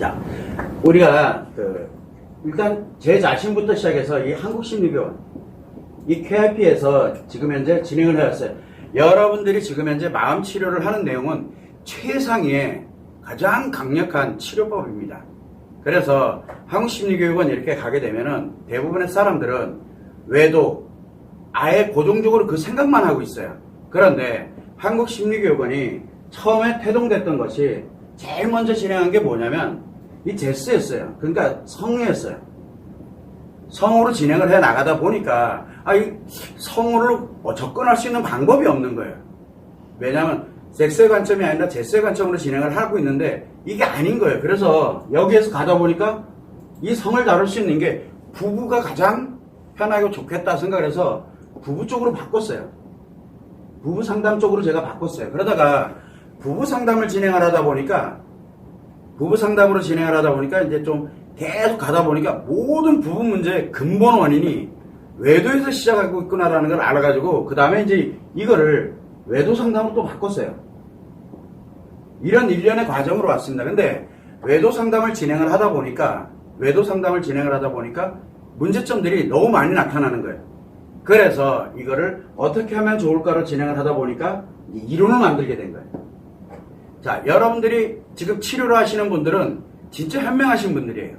자, 우리가 일단 제 자신부터 시작해서 이 한국심리교원, 이 KIP에서 지금 현재 진행을 해왔어요. 여러분들이 지금 현재 마음 치료를 하는 내용은 최상위의 가장 강력한 치료법입니다. 그래서 한국심리교육원 이렇게 가게 되면은 대부분의 사람들은 외도, 아예 고정적으로 그 생각만 하고 있어요. 그런데 한국심리교육원이 처음에 태동됐던 것이 제일 먼저 진행한 게 뭐냐면 이 제스였어요. 그러니까 성이었어요. 성으로 진행을 해 나가다 보니까 이 성으로 접근할 수 있는 방법이 없는 거예요. 왜냐하면 섹스의 관점이 아니라 제스의 관점으로 진행을 하고 있는데 이게 아닌 거예요. 그래서 여기에서 가다 보니까 이 성을 다룰 수 있는 게 부부가 가장 편하고 좋겠다 생각을 해서 부부 쪽으로 바꿨어요. 부부 상담 쪽으로 제가 바꿨어요. 그러다가 부부 상담을 진행을 하다 보니까 이제 좀 계속 가다 보니까 모든 부부 문제의 근본 원인이 외도에서 시작하고 있구나라는 걸 알아가지고 그 다음에 이제 이거를 외도 상담으로 또 바꿨어요. 이런 일련의 과정으로 왔습니다. 근데 외도 상담을 진행을 하다 보니까 문제점들이 너무 많이 나타나는 거예요. 그래서 이거를 어떻게 하면 좋을까로 진행을 하다 보니까 이론을 만들게 된 거예요. 자, 여러분들이 지금 치료를 하시는 분들은 진짜 현명하신 분들이에요.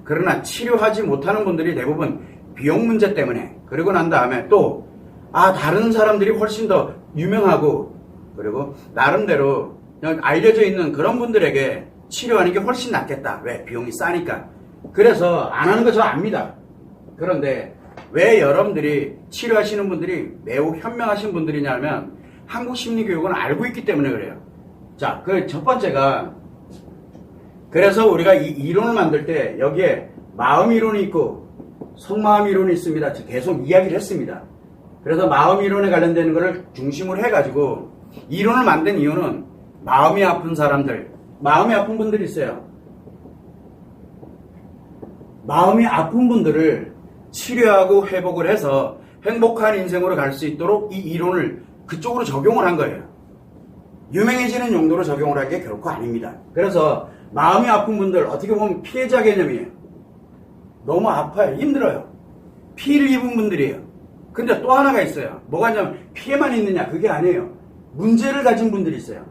그러나 치료하지 못하는 분들이 대부분 비용 문제 때문에, 그리고 난 다음에 또 다른 사람들이 훨씬 더 유명하고 그리고 나름대로 알려져 있는 그런 분들에게 치료하는 게 훨씬 낫겠다. 왜? 비용이 싸니까. 그래서 안 하는 거 저 압니다. 그런데 왜 여러분들이 치료하시는 분들이 매우 현명하신 분들이냐면 한국심리교육은 알고 있기 때문에 그래요. 자, 그 첫 번째가, 그래서 우리가 이 이론을 만들 때 여기에 마음 이론이 있고 속마음 이론이 있습니다. 계속 이야기를 했습니다. 그래서 마음 이론에 관련되는 것을 중심으로 해가지고 이론을 만든 이유는 마음이 아픈 사람들, 마음이 아픈 분들이 있어요. 마음이 아픈 분들을 치료하고 회복을 해서 행복한 인생으로 갈 수 있도록 이 이론을 그쪽으로 적용을 한 거예요. 유명해지는 용도로 적용을 할 게 결코 아닙니다. 그래서 마음이 아픈 분들 어떻게 보면 피해자 개념이에요. 너무 아파요. 힘들어요. 피해를 입은 분들이에요. 근데 또 하나가 있어요. 뭐가 있냐면 피해만 있느냐, 그게 아니에요. 문제를 가진 분들이 있어요.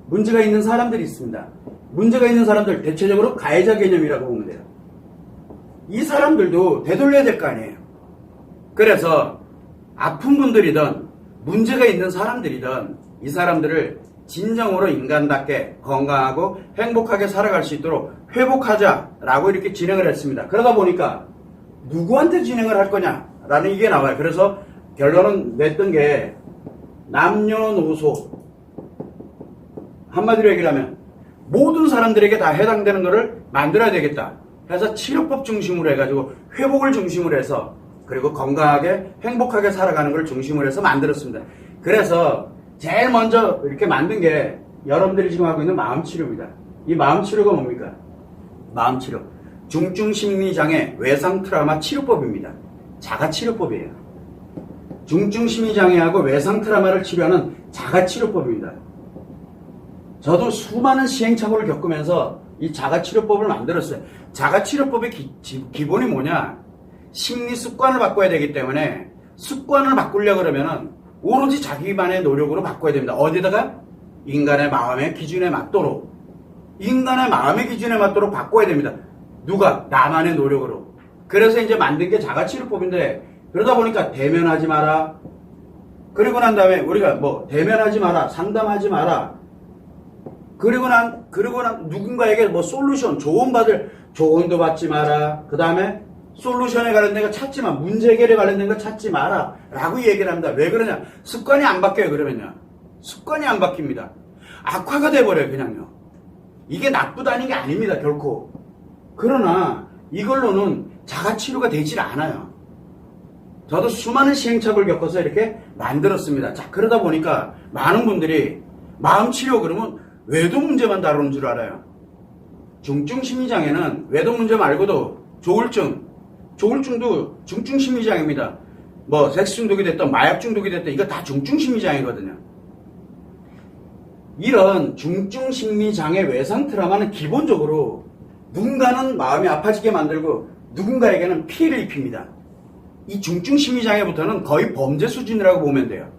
문제가 있는 사람들이 있습니다. 문제가 있는 사람들 대체적으로 가해자 개념이라고 보면 돼요. 이 사람들도 되돌려야 될 거 아니에요. 그래서 아픈 분들이든 문제가 있는 사람들이든 이 사람들을 진정으로 인간답게 건강하고 행복하게 살아갈 수 있도록 회복하자라고 이렇게 진행을 했습니다. 그러다 보니까 누구한테 진행을 할 거냐라는 이게 나와요. 그래서 결론은 냈던 게 남녀노소, 한마디로 얘기를 하면 모든 사람들에게 다 해당되는 거를 만들어야 되겠다. 그래서 치료법 중심으로 해가지고 회복을 중심으로 해서 그리고 건강하게 행복하게 살아가는 걸 중심으로 해서 만들었습니다. 그래서 제일 먼저 이렇게 만든 게 여러분들이 지금 하고 있는 마음치료입니다. 이 마음치료가 뭡니까? 마음치료. 중증심리장애 외상트라우마 치료법입니다. 자가치료법이에요. 중증심리장애하고 외상트라우마를 치료하는 자가치료법입니다. 저도 수많은 시행착오를 겪으면서 이 자가치료법을 만들었어요. 자가치료법의 기본이 뭐냐? 심리 습관을 바꿔야 되기 때문에 습관을 바꾸려고 그러면은 오로지 자기만의 노력으로 바꿔야 됩니다. 어디다가? 인간의 마음의 기준에 맞도록. 인간의 마음의 기준에 맞도록 바꿔야 됩니다. 누가? 나만의 노력으로. 그래서 이제 만든 게 자가치료법인데 그러다 보니까 대면하지 마라. 그리고 난 다음에 우리가 대면하지 마라. 상담하지 마라. 그리고 난 누군가에게 솔루션, 조언도 받지 마라. 그 다음에 솔루션에 관련된 거 찾지 마. 문제 해결에 관련된 거 찾지 마라. 라고 얘기를 합니다. 왜 그러냐? 습관이 안 바뀌어요. 그러면요. 습관이 안 바뀝니다. 악화가 돼버려요. 그냥요. 이게 나쁘다는 게 아닙니다. 결코. 그러나 이걸로는 자가치료가 되질 않아요. 저도 수많은 시행착오를 겪어서 이렇게 만들었습니다. 자, 그러다 보니까 많은 분들이 마음치료 그러면 외도 문제만 다루는 줄 알아요. 중증심리장애는 외도 문제 말고도 조울증도 중증심리장애입니다. 섹스 중독이 됐든 마약 중독이 됐든 이거 다 중증심리장애거든요. 이런 중증 심리장애 외상 트라우마는 기본적으로 누군가는 마음이 아파지게 만들고 누군가에게는 피해를 입힙니다. 이 중증 심리장애부터는 거의 범죄 수준이라고 보면 돼요.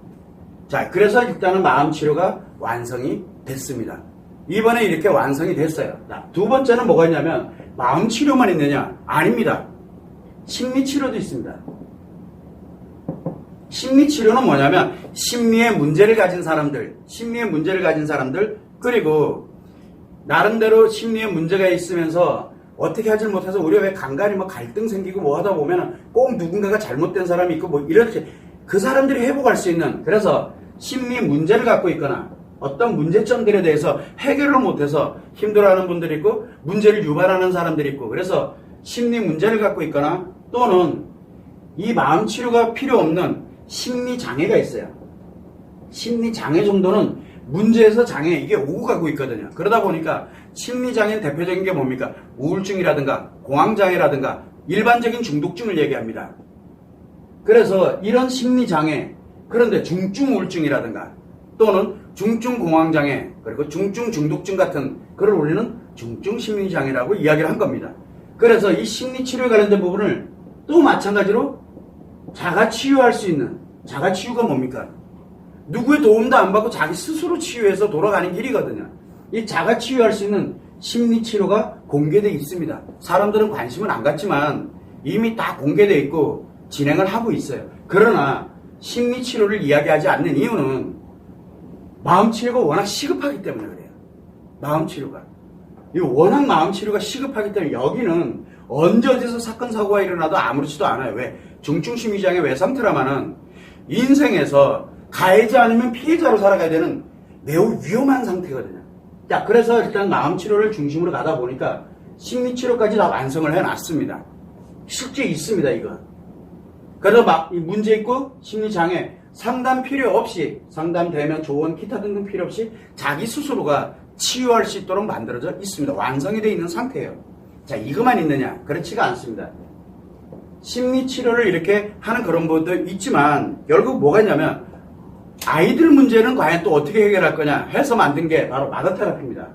자, 그래서 일단은 마음 치료가 완성이 됐습니다. 이번에 이렇게 완성이 됐어요. 자, 두 번째는 뭐가 있냐면 마음 치료만 있느냐? 아닙니다. 심리 치료도 있습니다. 심리 치료는 뭐냐면 심리의 문제를 가진 사람들, 그리고 나름대로 심리에 문제가 있으면서 어떻게 하질 못해서 우리가 왜 간간히 뭐 갈등 생기고 뭐 하다 보면 꼭 누군가가 잘못된 사람이 있고 뭐 이렇게 그 사람들이 회복할 수 있는, 그래서 심리 문제를 갖고 있거나 어떤 문제점들에 대해서 해결을 못해서 힘들어하는 분들이 있고 문제를 유발하는 사람들이 있고, 그래서 심리 문제를 갖고 있거나 또는 이 마음 치료가 필요 없는 심리 장애가 있어요. 심리 장애 정도는 문제에서 장애, 이게 오고 가고 있거든요. 그러다 보니까 심리 장애는 대표적인 게 뭡니까? 우울증이라든가 공황장애라든가 일반적인 중독증을 얘기합니다. 그래서 이런 심리 장애, 그런데 중증 우울증이라든가 또는 중증 공황장애, 그리고 중증 중독증 같은 글을 올리는 중증 심리장애라고 이야기를 한 겁니다. 그래서 이 심리치료에 관련된 부분을 또 마찬가지로 자가치유할 수 있는, 자가치유가 뭡니까? 누구의 도움도 안 받고 자기 스스로 치유해서 돌아가는 길이거든요. 이 자가치유할 수 있는 심리치료가 공개되어 있습니다. 사람들은 관심은 안 갖지만 이미 다 공개되어 있고 진행을 하고 있어요. 그러나 심리치료를 이야기하지 않는 이유는 마음치료가 워낙 시급하기 때문에 그래요. 마음치료가. 워낙 마음치료가 시급하기 때문에 여기는 언제 어디서 사건 사고가 일어나도 아무렇지도 않아요. 왜? 중증심리장애 외상 트라우마는 인생에서 가해자 아니면 피해자로 살아가야 되는 매우 위험한 상태거든요. 자, 그래서 일단 마음치료를 중심으로 가다 보니까 심리치료까지 다 완성을 해놨습니다. 실제 있습니다, 이거. 그래서 이 문제 있고 심리장애 상담 필요 없이, 상담 대면 조언 기타 등등 필요 없이 자기 스스로가 치유할 수 있도록 만들어져 있습니다. 완성이 되어 있는 상태예요. 자, 이것만 있느냐? 그렇지가 않습니다. 심리치료를 이렇게 하는 그런 분도 있지만 결국 뭐가 있냐면 아이들 문제는 과연 또 어떻게 해결할 거냐 해서 만든 게 바로 마더테라피입니다.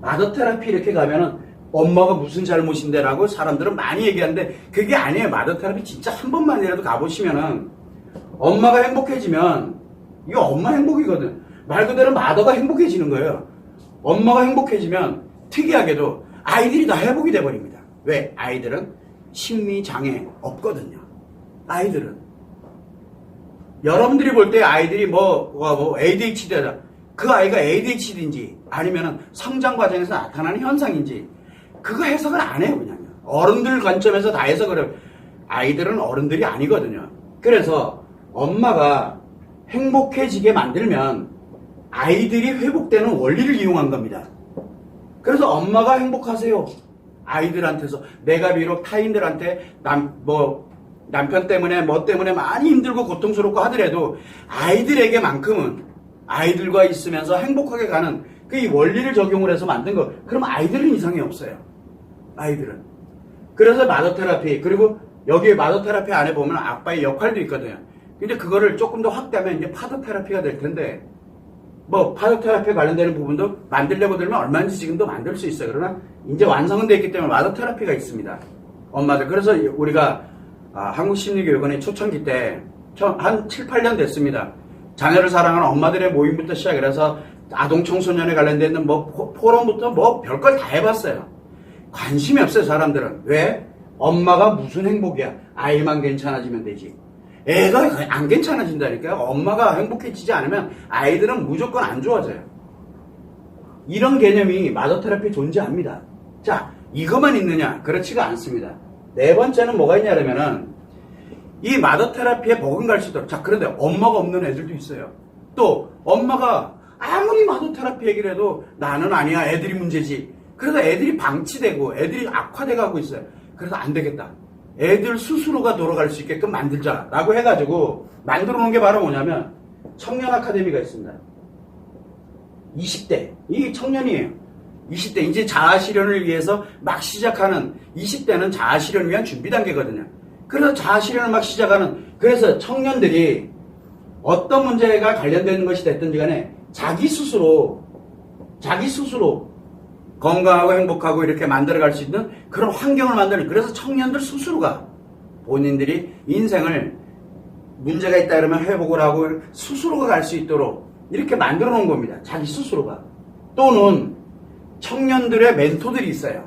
마더테라피 이렇게 가면은 엄마가 무슨 잘못인데 라고 사람들은 많이 얘기하는데 그게 아니에요. 마더테라피 진짜 한 번만이라도 가보시면은 엄마가 행복해지면 이거 엄마 행복이거든. 말 그대로 마더가 행복해지는 거예요. 엄마가 행복해지면 특이하게도 아이들이 다 회복이 돼버립니다. 왜? 아이들은 심리장애 없거든요. 아이들은. 여러분들이 볼 때 아이들이 뭐 ADHD다. 그 아이가 ADHD인지 아니면 성장 과정에서 나타나는 현상인지 그거 해석을 안 해요. 그냥 어른들 관점에서 다 해석을 해요. 아이들은 어른들이 아니거든요. 그래서 엄마가 행복해지게 만들면 아이들이 회복되는 원리를 이용한 겁니다. 그래서 엄마가 행복하세요. 아이들한테서 내가 비록 타인들한테 남편 때문에 뭐 때문에 많이 힘들고 고통스럽고 하더라도 아이들에게만큼은 아이들과 있으면서 행복하게 가는 그 이 원리를 적용을 해서 만든 거. 그럼 아이들은 이상이 없어요. 아이들은. 그래서 마더테라피, 그리고 여기에 마더테라피 안에 보면 아빠의 역할도 있거든요. 근데 그거를 조금 더 확대하면 이제 파더테라피가 될 텐데 파더테라피에 관련되는 부분도 만들려고 들면 얼마든지 지금도 만들 수 있어요. 그러나 이제 완성은 되어 있기 때문에 마더테라피가 있습니다. 엄마들. 그래서 우리가 한국심리교육원의 초창기 때 한 7, 8년 됐습니다. 자녀를 사랑하는 엄마들의 모임부터 시작해서 아동 청소년에 관련된 포럼부터 별걸 다 해봤어요. 관심이 없어요, 사람들은. 왜? 엄마가 무슨 행복이야. 아이만 괜찮아지면 되지. 애가 안 괜찮아진다니까요. 엄마가 행복해지지 않으면 아이들은 무조건 안 좋아져요. 이런 개념이 마더테라피에 존재합니다. 자, 이것만 있느냐? 그렇지가 않습니다. 네 번째는 뭐가 있냐면은 이 마더테라피에 버금갈 수 있도록. 자, 그런데 엄마가 없는 애들도 있어요. 또 엄마가 아무리 마더테라피 얘기를 해도 나는 아니야, 애들이 문제지. 그래서 애들이 방치되고 애들이 악화돼 가고 있어요. 그래서 안 되겠다. 애들 스스로가 돌아갈 수 있게끔 만들자라고 해가지고 만들어 놓은 게 바로 뭐냐면 청년 아카데미가 있습니다. 20대. 이 청년이에요. 20대. 이제 자아실현을 위해서 막 시작하는 20대는 자아실현을 위한 준비 단계거든요. 그래서 자아실현을 막 시작하는, 그래서 청년들이 어떤 문제가 관련되는 것이 됐든지 간에 자기 스스로 건강하고 행복하고 이렇게 만들어갈 수 있는 그런 환경을 만드는, 그래서 청년들 스스로가 본인들이 인생을 문제가 있다 그러면 회복을 하고 스스로가 갈 수 있도록 이렇게 만들어 놓은 겁니다. 자기 스스로가. 또는 청년들의 멘토들이 있어요.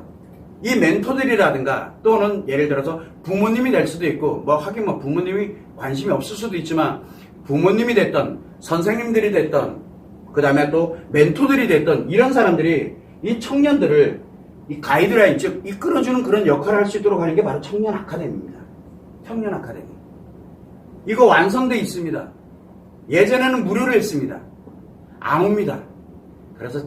이 멘토들이라든가 또는 예를 들어서 부모님이 될 수도 있고, 하긴 부모님이 관심이 없을 수도 있지만 부모님이 됐던 선생님들이 됐던 그 다음에 또 멘토들이 됐던 이런 사람들이 이 청년들을 이 가이드라인, 즉 이끌어주는 그런 역할을 할 수 있도록 하는 게 바로 청년 아카데미입니다. 청년 아카데미. 이거 완성되어 있습니다. 예전에는 무료로 했습니다. 안 옵니다. 그래서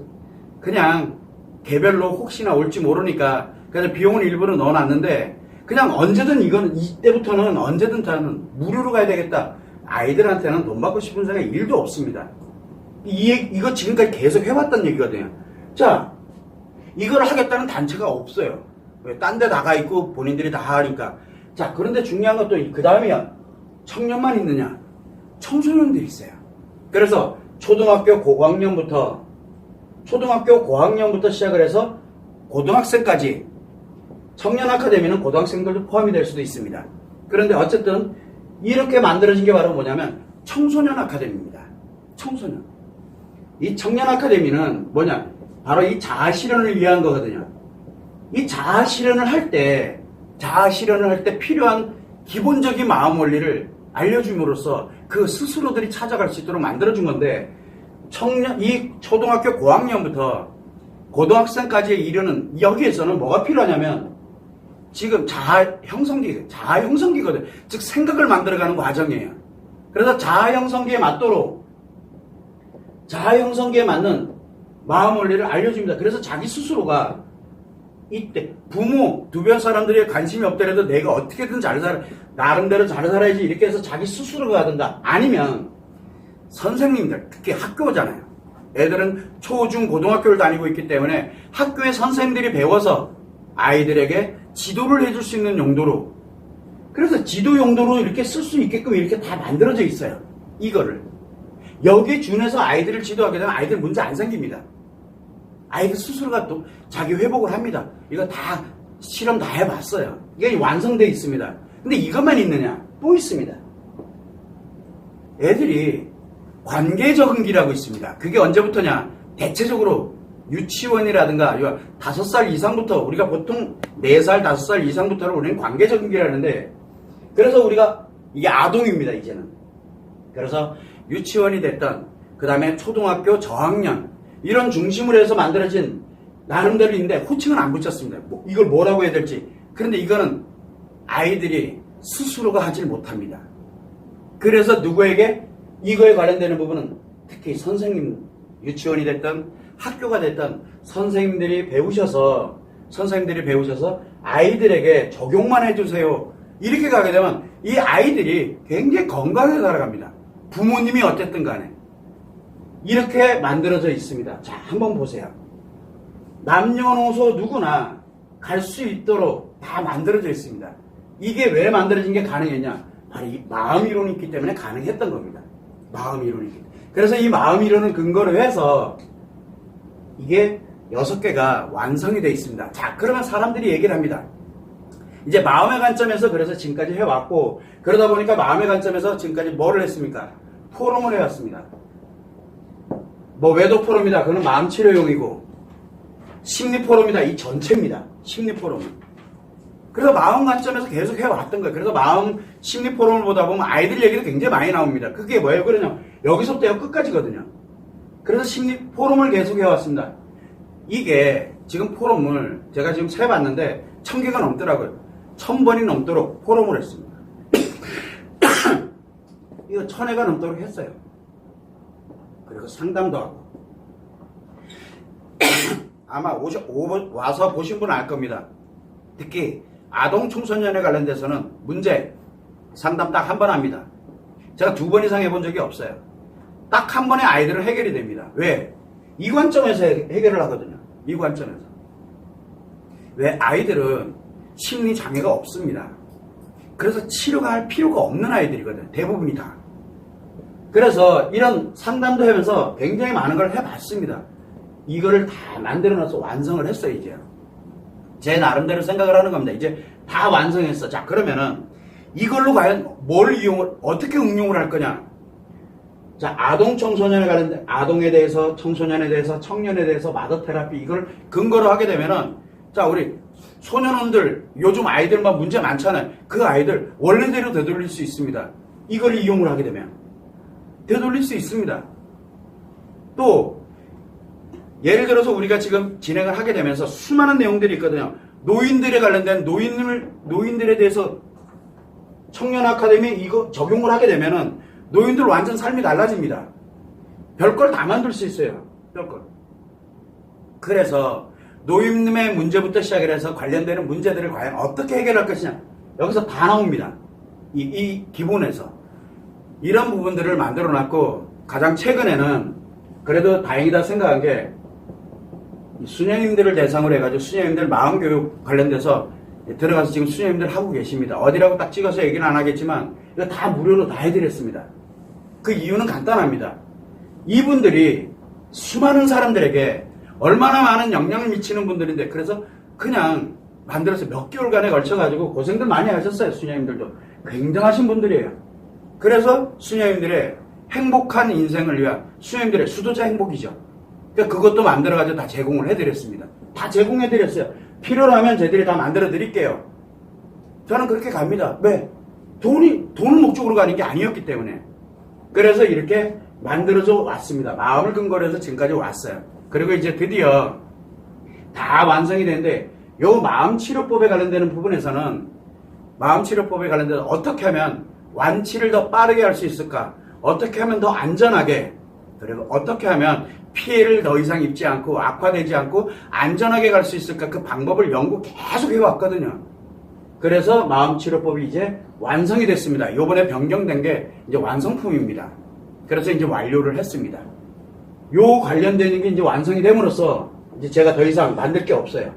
그냥 개별로 혹시나 올지 모르니까 그래서 비용을 일부러 넣어놨는데, 그냥 언제든 이거는 이때부터는 언제든 저는 무료로 가야 되겠다. 아이들한테는 돈 받고 싶은 생각이 1도 없습니다. 이거 지금까지 계속 해왔던 얘기거든요. 자, 이걸 하겠다는 단체가 없어요. 왜? 딴 데 나가 있고 본인들이 다 하니까. 자, 그런데 중요한 건 또 그 다음이야. 청년만 있느냐? 청소년들이 있어요. 그래서 초등학교 고학년부터 시작을 해서 고등학생까지, 청년 아카데미는 고등학생들도 포함이 될 수도 있습니다. 그런데 어쨌든 이렇게 만들어진 게 바로 뭐냐면 청소년 아카데미입니다. 청소년. 이 청년 아카데미는 뭐냐? 바로 이 자아 실현을 위한 거거든요. 이 자아 실현을 할 때 필요한 기본적인 마음 원리를 알려줌으로써 그 스스로들이 찾아갈 수 있도록 만들어준 건데, 이 초등학교 고학년부터 고등학생까지 이르는 여기에서는 뭐가 필요하냐면 지금 자아 형성기거든. 즉 생각을 만들어가는 과정이에요. 그래서 자아 형성기에 맞는 마음 원리를 알려줍니다. 그래서 자기 스스로가 이때 부모 주변 사람들이 관심이 없더라도 내가 어떻게든 나름대로 잘 살아야지 이렇게 해서 자기 스스로가 하든가, 아니면 선생님들, 특히 학교잖아요. 애들은 초, 중, 고등학교를 다니고 있기 때문에 학교의 선생님들이 배워서 아이들에게 지도를 해줄 수 있는 용도로, 그래서 지도 용도로 이렇게 쓸 수 있게끔 이렇게 다 만들어져 있어요. 이거를 여기에 준해서 아이들을 지도하게 되면 아이들 문제 안 생깁니다. 아이들 스스로가 또 자기 회복을 합니다. 이거 다 실험 다 해봤어요. 이게 완성되어 있습니다. 근데 이것만 있느냐? 또 있습니다. 애들이 관계 적응기라고 있습니다. 그게 언제부터냐? 대체적으로 유치원이라든가 5살 이상부터, 우리가 보통 4살, 5살 이상부터를 우리는 관계 적응기라는데, 그래서 우리가 이게 아동입니다, 이제는. 그래서 유치원이 됐던, 그 다음에 초등학교 저학년, 이런 중심으로 해서 만들어진 나름대로인데 호칭은 안 붙였습니다. 이걸 뭐라고 해야 될지. 그런데 이거는 아이들이 스스로가 하질 못합니다. 그래서 누구에게 이거에 관련되는 부분은 특히 선생님, 유치원이 됐던 학교가 됐던 선생님들이 배우셔서 아이들에게 적용만 해주세요. 이렇게 가게 되면 이 아이들이 굉장히 건강하게 살아갑니다. 부모님이 어쨌든 간에. 이렇게 만들어져 있습니다. 자, 한번 보세요. 남녀노소 누구나 갈 수 있도록 다 만들어져 있습니다. 이게 왜 만들어진 게 가능했냐? 바로 이 마음 이론이 있기 때문에 가능했던 겁니다. 마음 이론이 있기 때문에. 그래서 이 마음 이론을 근거로 해서 이게 6개가 완성이 되어 있습니다. 자, 그러면 사람들이 얘기를 합니다. 이제 마음의 관점에서 그래서 지금까지 해왔고, 그러다 보니까 마음의 관점에서 지금까지 뭐를 했습니까? 포럼을 해왔습니다. 외도 포럼이다. 그건 마음 치료용이고, 심리 포럼이다. 이 전체입니다. 심리 포럼은. 그래서 마음 관점에서 계속 해왔던 거예요. 그래서 마음 심리 포럼을 보다 보면 아이들 얘기도 굉장히 많이 나옵니다. 그게 뭐예요? 그러냐? 여기서부터 끝까지거든요. 그래서 심리 포럼을 계속 해왔습니다. 이게 지금 포럼을 제가 지금 세봤는데 1000개가 넘더라고요. 1000번이 넘도록 포럼을 했습니다. 이거 1000회가 넘도록 했어요. 그리고 상담도 하고. 아마 와서 보신 분은 알 겁니다. 특히 아동 청소년에 관련돼서는 문제 상담 딱 한 번 합니다. 제가 2번 이상 해본 적이 없어요. 딱 한 번에 아이들은 해결이 됩니다. 왜? 이 관점에서 해결을 하거든요. 이 관점에서. 왜? 아이들은 심리 장애가 없습니다. 그래서 치료가 할 필요가 없는 아이들이거든요. 대부분이 다. 그래서 이런 상담도 하면서 굉장히 많은 걸 해봤습니다. 이거를 다 만들어놔서 완성을 했어요, 이제. 제 나름대로 생각을 하는 겁니다. 이제 다 완성했어. 자, 그러면은 이걸로 과연 어떻게 응용을 할 거냐? 자, 아동 청소년에 관련된, 아동에 대해서, 청소년에 대해서, 청년에 대해서 마더 테라피 이걸 근거로 하게 되면은, 자, 우리 소년원들, 요즘 아이들만 문제 많잖아요. 그 아이들 원래대로 되돌릴 수 있습니다. 이걸 이용을 하게 되면. 되돌릴 수 있습니다. 또, 예를 들어서 우리가 지금 진행을 하게 되면서 수많은 내용들이 있거든요. 노인들에 관련된 노인들에 대해서 청년 아카데미 이거 적용을 하게 되면은 노인들 완전 삶이 달라집니다. 별걸 다 만들 수 있어요. 별걸. 그래서 노인의 문제부터 시작을 해서 관련되는 문제들을 과연 어떻게 해결할 것이냐. 여기서 다 나옵니다. 이 기본에서. 이런 부분들을 만들어 놨고 가장 최근에는 그래도 다행이다 생각한 게 수녀님들을 대상으로 해가지고 수녀님들 마음교육 관련돼서 들어가서 지금 수녀님들 하고 계십니다. 어디라고 딱 찍어서 얘기는 안 하겠지만 이거 다 무료로 다 해드렸습니다. 그 이유는 간단합니다. 이분들이 수많은 사람들에게 얼마나 많은 영향을 미치는 분들인데 그래서 그냥 만들어서 몇 개월간에 걸쳐가지고 고생들 많이 하셨어요. 수녀님들도. 굉장하신 분들이에요. 그래서 수녀님들의 행복한 인생을 위한 수녀님들의 수도자 행복이죠. 그러니까 그것도 만들어가지고 다 제공을 해드렸습니다. 다 제공해드렸어요. 필요로 하면 저희들이 다 만들어 드릴게요. 저는 그렇게 갑니다. 왜? 돈을 목적으로 가는 게 아니었기 때문에. 그래서 이렇게 만들어져 왔습니다. 마음을 근거로 해서 지금까지 왔어요. 그리고 이제 드디어 다 완성이 되는데 요 마음치료법에 관련되는 부분에서는 마음치료법에 관련돼서 어떻게 하면 완치를 더 빠르게 할 수 있을까? 어떻게 하면 더 안전하게 그리고 어떻게 하면 피해를 더 이상 입지 않고 악화되지 않고 안전하게 갈 수 있을까? 그 방법을 연구 계속 해왔거든요. 그래서 마음치료법이 이제 완성이 됐습니다. 요번에 변경된 게 이제 완성품입니다. 그래서 이제 완료를 했습니다. 요 관련되는 게 이제 완성이 됨으로써 이제 제가 더 이상 만들 게 없어요.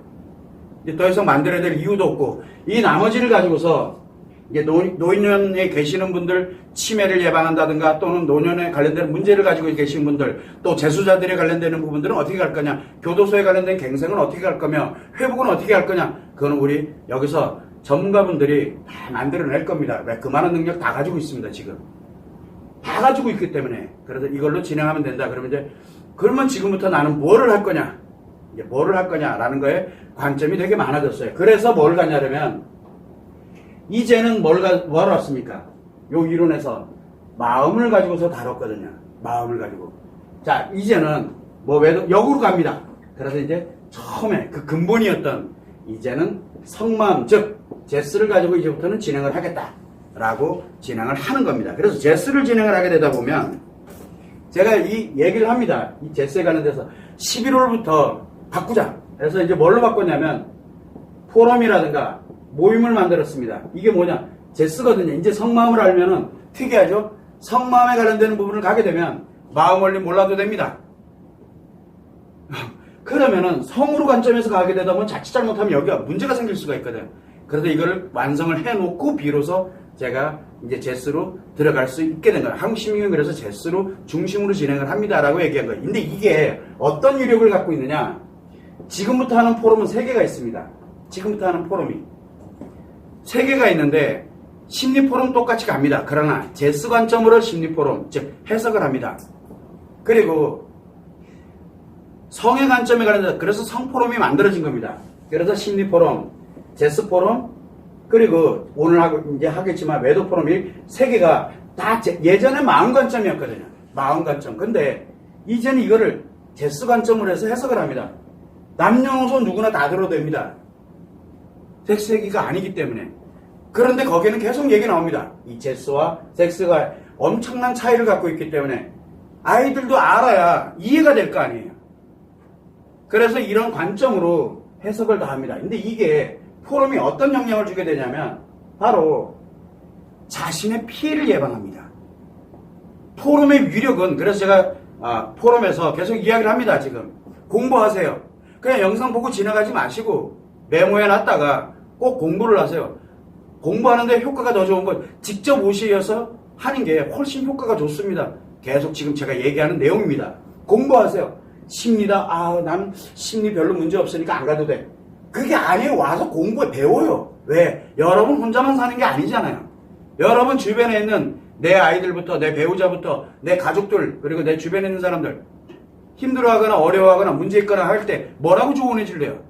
이제 더 이상 만들어야 될 이유도 없고 이 나머지를 가지고서 이제 노인연에 계시는 분들 치매를 예방한다든가 또는 노년에 관련된 문제를 가지고 계신 분들 또 재수자들에 관련되는 부분들은 어떻게 갈 거냐 교도소에 관련된 갱생은 어떻게 갈 거며 회복은 어떻게 할 거냐 그거는 우리 여기서 전문가분들이 다 만들어낼 겁니다. 왜? 그 많은 능력 다 가지고 있습니다. 지금 다 가지고 있기 때문에 그래서 이걸로 진행하면 된다. 그러면 이제 그러면 지금부터 나는 뭐를 할 거냐 이제 뭐를 할 거냐라는 거에 관점이 되게 많아졌어요. 그래서 뭘 가냐면 이제는 뭘 왔습니까? 요 이론에서 마음을 가지고서 다뤘거든요. 마음을 가지고. 자, 이제는 역으로 갑니다. 그래서 이제 처음에 그 근본이었던 이제는 성마음, 즉, 제스를 가지고 이제부터는 진행을 하겠다라고 진행을 하는 겁니다. 그래서 제스를 진행을 하게 되다 보면 제가 이 얘기를 합니다. 이 제스에 관련돼서 11월부터 바꾸자. 그래서 이제 뭘로 바꿨냐면 포럼이라든가 모임을 만들었습니다. 이게 뭐냐? 제스거든요. 이제 성마음을 알면은 특이하죠? 성마음에 관련되는 부분을 가게 되면 마음 원리 몰라도 됩니다. 그러면은 성으로 관점에서 가게 되다 보면 자칫 잘못하면 여기가 문제가 생길 수가 있거든. 그래서 이걸 완성을 해놓고 비로소 제가 이제 제스로 들어갈 수 있게 된 거예요. 한국시민은 그래서 제스로 중심으로 진행을 합니다라고 얘기한 거예요. 근데 이게 어떤 유력을 갖고 있느냐? 지금부터 하는 포럼은 3개가 있습니다. 지금부터 하는 포럼이 3개가 있는데 심리포럼 똑같이 갑니다. 그러나 제스 관점으로 심리포럼, 즉 해석을 합니다. 그리고 성의 관점에 관해서 그래서 성포럼이 만들어진 겁니다. 그래서 심리포럼, 제스포럼, 그리고 오늘 이제 하겠지만 외도포럼이 3개가 다 예전에 마음 관점이었거든요. 마음 관점. 근데 이제는 이거를 제스 관점으로 해서 해석을 합니다. 남녀노소 누구나 다 들어도 됩니다. 섹스 얘기가 아니기 때문에. 그런데 거기에는 계속 얘기 나옵니다. 이 제스와 섹스가 엄청난 차이를 갖고 있기 때문에 아이들도 알아야 이해가 될 거 아니에요. 그래서 이런 관점으로 해석을 다 합니다. 근데 이게 포럼이 어떤 영향을 주게 되냐면 바로 자신의 피해를 예방합니다. 포럼의 위력은 그래서 제가 포럼에서 계속 이야기를 합니다. 지금 공부하세요. 그냥 영상 보고 지나가지 마시고 메모해 놨다가 꼭 공부를 하세요. 공부하는데 효과가 더 좋은 건 직접 오셔서 하는 게 훨씬 효과가 좋습니다. 계속 지금 제가 얘기하는 내용입니다. 공부하세요. 심리다. 난 심리 별로 문제 없으니까 안 가도 돼. 그게 아니에요. 와서 공부해 배워요. 왜? 여러분 혼자만 사는 게 아니잖아요. 여러분 주변에 있는 내 아이들부터 내 배우자부터 내 가족들 그리고 내 주변에 있는 사람들 힘들어하거나 어려워하거나 문제 있거나 할 때 뭐라고 조언해 줄래요?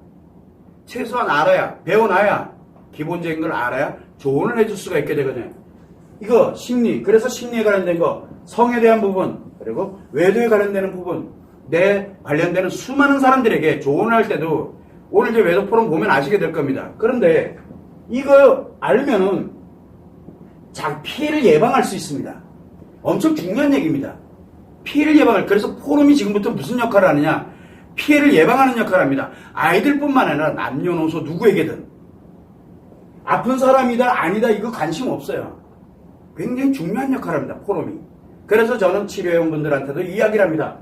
최소한 알아야 배워놔야 기본적인 걸 알아야 조언을 해줄 수가 있게 되거든요. 이거 심리 그래서 심리에 관련된 거 성에 대한 부분 그리고 외도에 관련되는 부분 내 관련되는 수많은 사람들에게 조언을 할 때도 오늘 이제 외도 포럼 보면 아시게 될 겁니다. 그런데 이거 알면은 피해를 예방할 수 있습니다. 엄청 중요한 얘기입니다. 피해를 예방할 그래서 포럼이 지금부터 무슨 역할을 하느냐 피해를 예방하는 역할을 합니다. 아이들뿐만 아니라 남녀노소 누구에게든 아픈 사람이다 아니다 이거 관심 없어요. 굉장히 중요한 역할을 합니다. 포럼이. 그래서 저는 치료회원분들한테도 이야기를 합니다.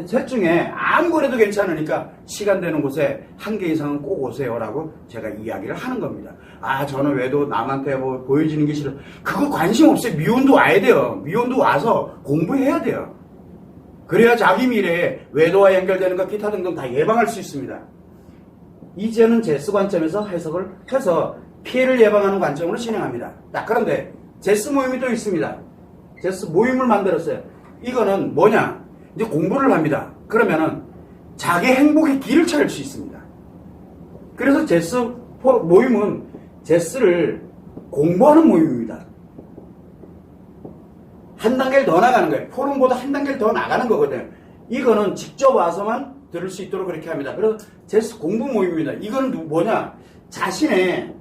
셋 중에 아무거래도 괜찮으니까 시간 되는 곳에 한 개 이상은 꼭 오세요라고 제가 이야기를 하는 겁니다. 저는 외도 남한테 보여지는 게 싫어. 그거 관심 없어요. 미혼도 와야 돼요. 미혼도 와서 공부해야 돼요. 그래야 자기 미래에 외도와 연결되는 것 기타 등등 다 예방할 수 있습니다. 이제는 제스 관점에서 해석을 해서 피해를 예방하는 관점으로 진행합니다. 그런데 제스 모임이 또 있습니다. 제스 모임을 만들었어요. 이거는 뭐냐? 이제 공부를 합니다. 그러면은 자기 행복의 길을 찾을 수 있습니다. 그래서 제스 모임은 제스를 공부하는 모임입니다. 한 단계를 더 나가는 거예요. 포럼보다 한 단계를 더 나가는 거거든요. 이거는 직접 와서만 들을 수 있도록 그렇게 합니다. 그래서 제스 공부 모임입니다. 이거는 뭐냐? 자신의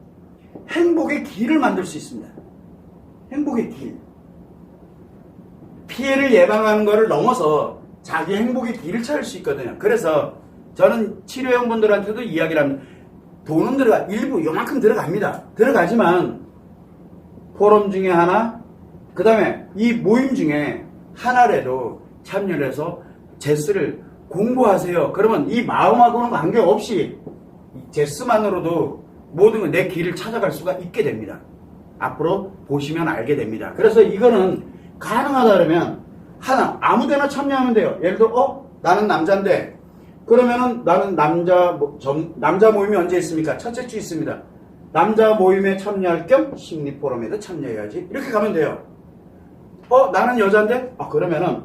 행복의 길을 만들 수 있습니다. 행복의 길. 피해를 예방하는 것을 넘어서 자기 행복의 길을 찾을 수 있거든요. 그래서 저는 치료형분들한테도 이야기를 합니다. 돈은 일부 요만큼 들어갑니다. 들어가지만 포럼 중에 하나 그 다음에 이 모임 중에 하나라도 참여를 해서 제스를 공부하세요. 그러면 이 마음하고는 관계없이 제스만으로도 모든 내 길을 찾아갈 수가 있게 됩니다. 앞으로 보시면 알게 됩니다. 그래서 이거는 가능하다 그러면 아무데나 참여하면 돼요. 예를 들어 나는 남자인데 그러면은 나는 남자 모임이 언제 있습니까? 첫째 주 있습니다. 남자 모임에 참여할 겸 심리 포럼에도 참여해야지. 이렇게 가면 돼요. 나는 여자인데 그러면은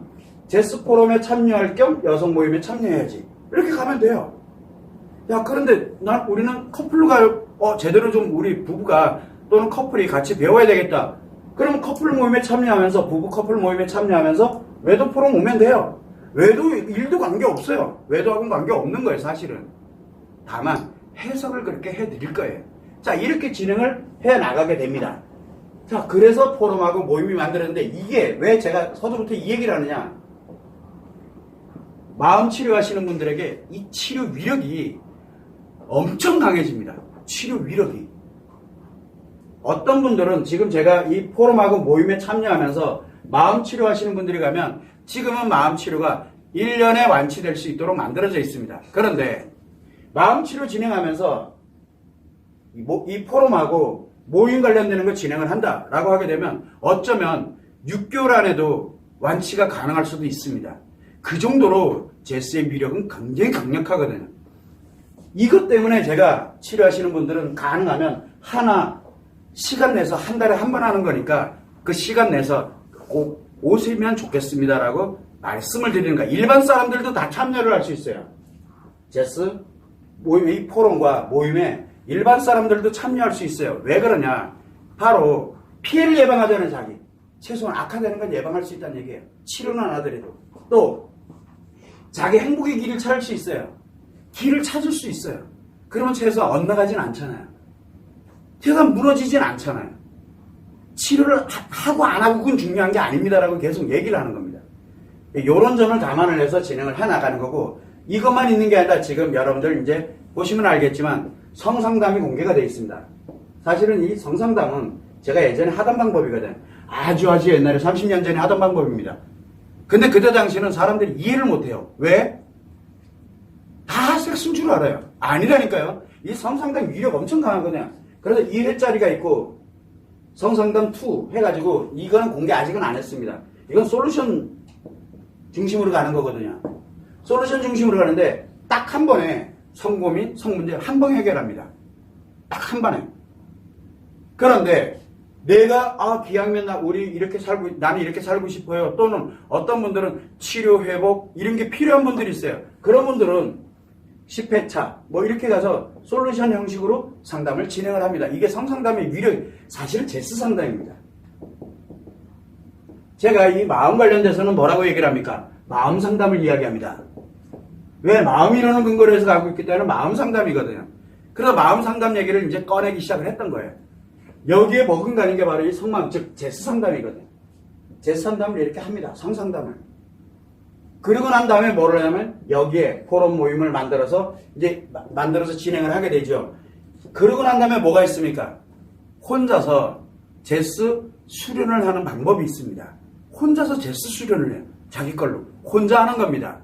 제스 포럼에 참여할 겸 여성 모임에 참여해야지. 이렇게 가면 돼요. 그런데 우리는 커플로 가요. 제대로 좀 우리 부부가 또는 커플이 같이 배워야 되겠다. 그러면 커플 모임에 참여하면서 부부 커플 모임에 참여하면서 외도 포럼 오면 돼요. 외도 일도 관계없어요. 외도하고는 관계없는 거예요. 사실은. 다만 해석을 그렇게 해드릴 거예요. 이렇게 진행을 해나가게 됩니다. 그래서 포럼하고 모임이 만들었는데 이게 왜 제가 서두부터 이 얘기를 하느냐. 마음 치료하시는 분들에게 이 치료 위력이 엄청 강해집니다. 치료 위력이. 어떤 분들은 지금 제가 이 포럼하고 모임에 참여하면서 마음 치료하시는 분들이 가면 지금은 마음 치료가 1년에 완치될 수 있도록 만들어져 있습니다. 그런데 마음 치료 진행하면서 이 포럼하고 모임 관련되는 거 진행을 한다라고 하게 되면 어쩌면 6개월 안에도 완치가 가능할 수도 있습니다. 그 정도로 제스의 위력은 굉장히 강력하거든요. 이것 때문에 제가 치료하시는 분들은 가능하면 시간 내서 한 달에 한 번 하는 거니까 그 시간 내서 꼭 오시면 좋겠습니다라고 말씀을 드리는 거야. 일반 사람들도 다 참여를 할 수 있어요. 제스 모임의 이 포럼과 모임에 일반 사람들도 참여할 수 있어요. 왜 그러냐? 바로 피해를 예방하자는 자기. 최소한 악화되는 건 예방할 수 있다는 얘기예요. 치료는 안 하더라도. 또 자기 행복의 길을 찾을 수 있어요. 길을 찾을 수 있어요. 그러면 최소한 엇나가진 않잖아요. 최소한 무너지진 않잖아요. 치료를 하고 안 하고 그건 중요한 게 아닙니다라고 계속 얘기를 하는 겁니다. 이런 점을 감안을 해서 진행을 해나가는 거고 이것만 있는 게 아니라 지금 여러분들 이제 보시면 알겠지만 성상담이 공개가 되어 있습니다. 사실은 이 성상담은 제가 예전에 하던 방법이거든. 아주 옛날에 30년 전에 하던 방법입니다. 근데 그때 당시에는 사람들이 이해를 못해요. 왜? 다 섹스인 줄 알아요. 아니라니까요. 이 성상담 위력 엄청 강하거든요. 그래서 2회짜리가 있고 성상담 2 해가지고 이거는 공개 아직은 안 했습니다. 이건 솔루션 중심으로 가는 거거든요. 솔루션 중심으로 가는데 딱 한 번에 성고민, 성문제 한 번 해결합니다. 딱 한 번에. 그런데 내가 기왕이면 나는 이렇게 살고 싶어요. 또는 어떤 분들은 치료, 회복 이런 게 필요한 분들이 있어요. 그런 분들은 10회차 이렇게 가서 솔루션 형식으로 상담을 진행을 합니다. 이게 성상담의 위력, 사실은 제스 상담입니다. 제가 이 마음 관련돼서는 뭐라고 얘기를 합니까? 마음 상담을 이야기합니다. 왜? 마음이라는 근거로 해서 가고 있기 때문에 마음 상담이거든요. 그래서 마음 상담 얘기를 이제 꺼내기 시작을 했던 거예요. 여기에 머금가는 게 바로 이 성마음, 즉 제스 상담이거든요. 제스 상담을 이렇게 합니다. 성상담을. 그리고 난 다음에 뭐를 하냐면 여기에 포럼 모임을 만들어서 진행을 하게 되죠. 그러고 난 다음에 뭐가 있습니까? 혼자서 제스 수련을 하는 방법이 있습니다. 혼자서 제스 수련을 해요. 자기 걸로. 혼자 하는 겁니다.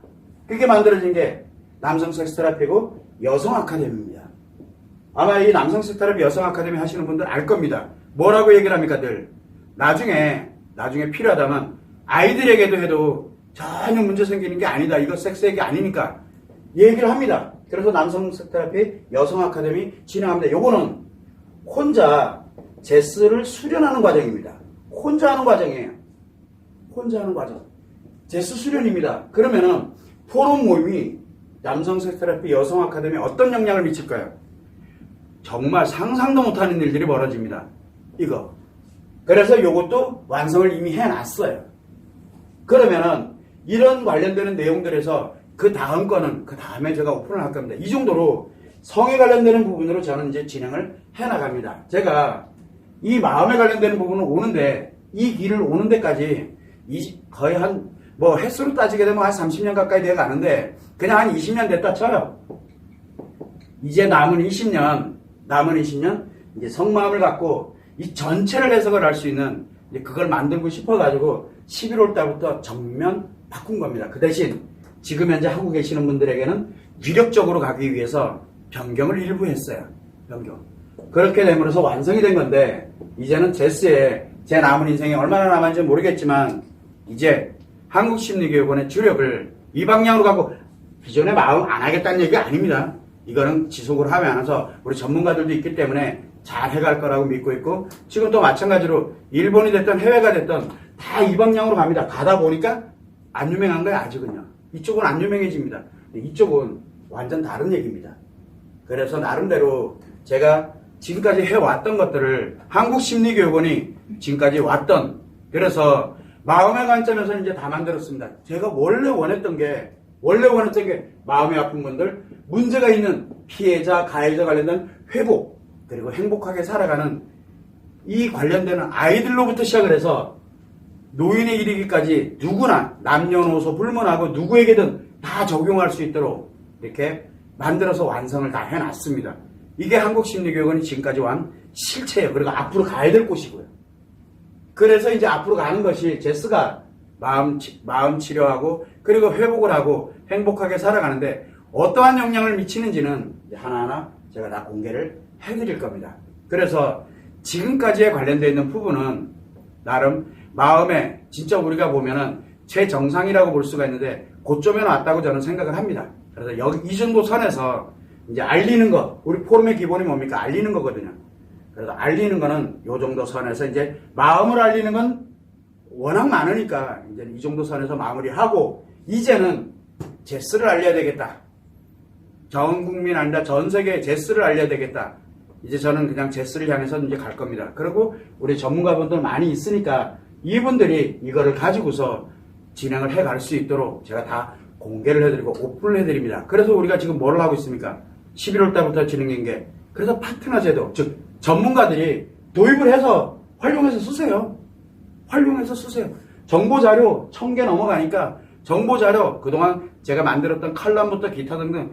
그게 만들어진 게 남성 섹스 테라피고 여성 아카데미입니다. 아마 이 남성 섹스 테라피 여성 아카데미 하시는 분들 알 겁니다. 뭐라고 얘기를 합니까, 늘? 나중에 필요하다면 아이들에게도 해도 전혀 문제 생기는 게 아니다. 이거 섹스 얘기 아니니까. 얘기를 합니다. 그래서 남성 섹스 테라피 여성 아카데미 진행합니다. 요거는 혼자 제스를 수련하는 과정입니다. 혼자 하는 과정이에요. 혼자 하는 과정. 제스 수련입니다. 그러면은 포럼 모임이 남성 섹스 테라피 여성 아카데미에 어떤 영향을 미칠까요? 정말 상상도 못하는 일들이 벌어집니다. 이거. 그래서 요것도 완성을 이미 해놨어요. 그러면은 이런 관련되는 내용들에서 그 다음에 제가 오픈을 할 겁니다. 이 정도로 성에 관련되는 부분으로 저는 이제 진행을 해나갑니다. 제가 이 마음에 관련되는 부분은 오는데, 이 길을 오는 데까지 거의 횟수로 따지게 되면 한 30년 가까이 돼 가는데, 그냥 한 20년 됐다 쳐요. 이제 남은 20년, 이제 성마음을 갖고 이 전체를 해석을 할 수 있는, 그걸 만들고 싶어가지고 11월 달부터 전면 바꾼 겁니다. 그 대신 지금 현재 하고 계시는 분들에게는 위력적으로 가기 위해서 변경을 일부 했어요. 변경. 그렇게 됨으로써 완성이 된 건데, 이제는 제스에 제 남은 인생이 얼마나 남았는지 모르겠지만, 이제 한국심리교육원의 주력을 이 방향으로 가고, 기존에 마음 안 하겠다는 얘기가 아닙니다. 이거는 지속을 하면서 우리 전문가들도 있기 때문에 잘 해갈 거라고 믿고 있고, 지금 또 마찬가지로 일본이 됐든 해외가 됐든 다 이 방향으로 갑니다. 가다 보니까 안 유명한 거예요, 아직은요. 이쪽은 안 유명해집니다. 이쪽은 완전 다른 얘기입니다. 그래서 나름대로 제가 지금까지 해왔던 것들을 한국심리교육원이 지금까지 왔던, 그래서 마음의 관점에서 이제 다 만들었습니다. 제가 원래 원했던 게 마음이 아픈 분들, 문제가 있는 피해자, 가해자 관련된 회복, 그리고 행복하게 살아가는 이 관련되는 아이들로부터 시작을 해서 노인에 이르기까지 누구나 남녀노소 불문하고 누구에게든 다 적용할 수 있도록 이렇게 만들어서 완성을 다 해놨습니다. 이게 한국심리교육원이 지금까지 완 실체예요. 그리고 앞으로 가야 될 곳이고요. 그래서 이제 앞으로 가는 것이 제스가 마음 치료하고 그리고 회복을 하고 행복하게 살아가는데 어떠한 영향을 미치는지는 하나하나 제가 다 공개를 해드릴 겁니다. 그래서 지금까지에 관련되어 있는 부분은 나름 마음에 진짜 우리가 보면은 최정상이라고 볼 수가 있는데 고점에 왔다고 저는 생각을 합니다. 그래서 이 정도 선에서 이제 알리는 거, 우리 포럼의 기본이 뭡니까? 알리는 거거든요. 그래서 알리는 거는 요 정도 선에서 이제 마음을 알리는 건 워낙 많으니까 이제 이 정도 선에서 마무리하고 이제는 제스를 알려야 되겠다. 전 국민 아니라 전 세계 제스를 알려야 되겠다. 이제 저는 그냥 제스를 향해서 이제 갈 겁니다. 그리고 우리 전문가분들 많이 있으니까 이분들이 이거를 가지고서 진행을 해 갈 수 있도록 제가 다 공개를 해드리고 오픈을 해드립니다. 그래서 우리가 지금 뭘 하고 있습니까? 11월 달부터 진행된 게, 그래서 파트너 제도, 즉 전문가들이 도입을 해서 활용해서 쓰세요. 활용해서 쓰세요. 정보자료 1000개 넘어가니까 정보자료 그동안 제가 만들었던 칼럼부터 기타 등등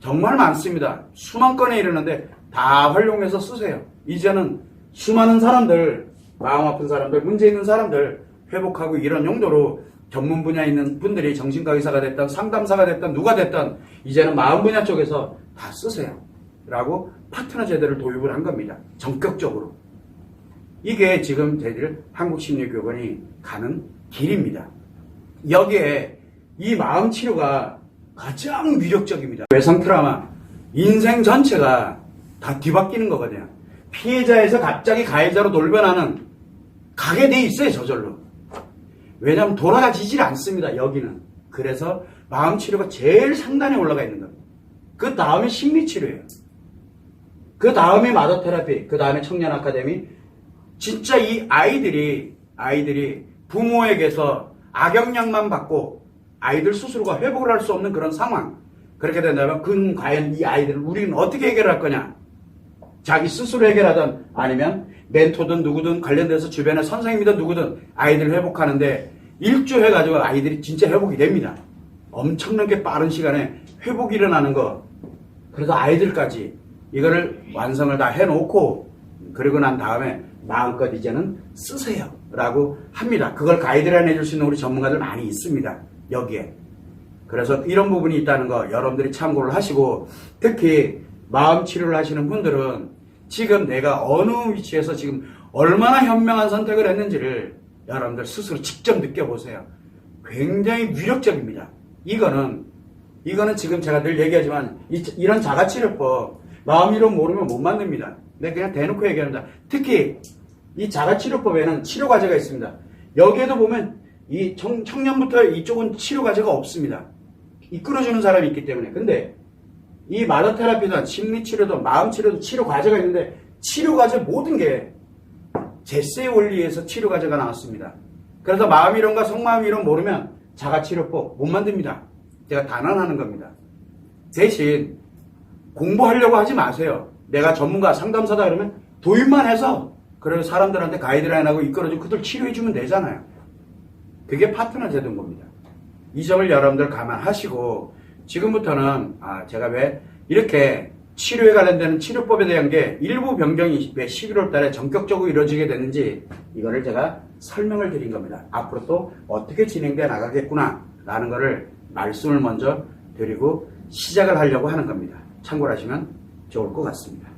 정말 많습니다. 수만 건에 이르는데 다 활용해서 쓰세요. 이제는 수많은 사람들, 마음 아픈 사람들, 문제 있는 사람들 회복하고 이런 용도로 전문 분야에 있는 분들이 정신과 의사가 됐든 상담사가 됐든 누가 됐든 이제는 마음 분야 쪽에서 다 쓰세요. 라고 파트너 제도를 도입을 한 겁니다. 전격적으로. 이게 지금 저희들 한국심리교육원이 가는 길입니다. 여기에 이 마음 치료가 가장 위력적입니다. 외상 트라우마, 인생 전체가 다 뒤바뀌는 거거든요. 피해자에서 갑자기 가해자로 돌변하는 가게 돼 있어요, 저절로. 왜냐하면 돌아가지질 않습니다, 여기는. 그래서 마음 치료가 제일 상단에 올라가 있는 겁니다. 그 다음에 심리 치료예요. 그 다음에 마더 테라피, 그 다음에 청년 아카데미. 진짜 이 아이들이 부모에게서 악영향만 받고 아이들 스스로가 회복을 할 수 없는 그런 상황. 그렇게 된다면 과연 이 아이들을 우리는 어떻게 해결할 거냐? 자기 스스로 해결하든 아니면 멘토든 누구든 관련돼서 주변에 선생님이든 누구든 아이들을 회복하는데 일조해가지고 아이들이 진짜 회복이 됩니다. 엄청나게 빠른 시간에 회복이 일어나는 거. 그래서 아이들까지 이거를 완성을 다 해놓고 그러고 난 다음에 마음껏 이제는 쓰세요 라고 합니다. 그걸 가이드라인 해줄 수 있는 우리 전문가들 많이 있습니다, 여기에. 그래서 이런 부분이 있다는 거 여러분들이 참고를 하시고, 특히 마음 치료를 하시는 분들은 지금 내가 어느 위치에서 지금 얼마나 현명한 선택을 했는지를 여러분들 스스로 직접 느껴보세요. 굉장히 위력적입니다. 이거는 지금 제가 늘 얘기하지만 이런 자가치료법 마음 이론 모르면 못 만듭니다. 내가 그냥 대놓고 얘기합니다. 특히 이 자가치료법에는 치료 과제가 있습니다. 여기에도 보면 이 청년부터 이쪽은 치료 과제가 없습니다. 이끌어주는 사람이 있기 때문에. 근데 이 마더 테라피든 심리치료든 마음치료도 치료 과제가 있는데 치료 과제 모든 게 제세의 원리에서 치료 과제가 나왔습니다. 그래서 마음 이론과 속마음 이론 모르면 자가치료법 못 만듭니다. 제가 단언하는 겁니다. 대신 공부하려고 하지 마세요. 내가 전문가 상담사다 그러면 도입만 해서 그래서 사람들한테 가이드라인하고 이끌어주고 그들 치료해주면 되잖아요. 그게 파트너 제도인 겁니다. 이 점을 여러분들 감안하시고 지금부터는 제가 왜 이렇게 치료에 관련되는 치료법에 대한 게 일부 변경이 왜 11월 달에 전격적으로 이루어지게 됐는지 이거를 제가 설명을 드린 겁니다. 앞으로 또 어떻게 진행돼 나가겠구나 라는 거를 말씀을 먼저 드리고 시작을 하려고 하는 겁니다. 참고를 하시면 좋을 것 같습니다.